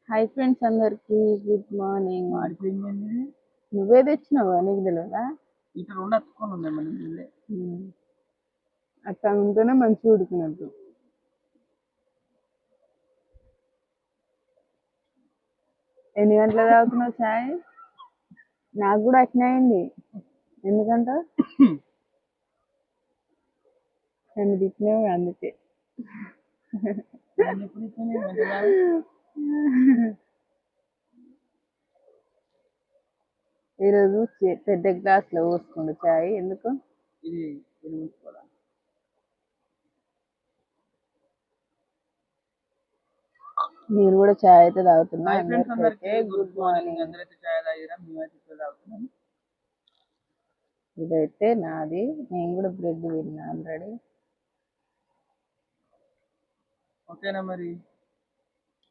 Hi friends అందరికి good morning. మాడిపోయిందండి. నువ్వే తెచ్చినావా? నీకు తెలియదా? ఇటు రెండు అతుక్కొని ఉన్నాయి మన ఇల్లే. అట్లా ఉంటేనే మంచిగా ఉడికినట్టు. ఎన్ని గంటల తాగుతున్నావు చాయ్? నాకు కూడా అట్నే అయింది. ఎందుకంట నన్ను తిట్టినావు అందుకే. నన్ను ఎప్పుడు ఇచ్చాను మంచిగా? ఈరోజు పెద్ద గ్లాస్లో పోసుకోండి చాయ్. ఎందుకు? ఇది ఉంచుకోవాలా? నేను కూడా చాయ్ అయితే తాగుతున్నా. హాయ్ ఫ్రెండ్స్ అందరికీ గుడ్ మార్నింగ్. అందరైతే చాయ్ తాగిరా? మేమైతే ఇప్పుడు తాగుతున్నాం. ఇదైతే నాది. నేను కూడా బ్రెడ్ తిన్నా ఆల్రెడీ. ఓకేనా మరి?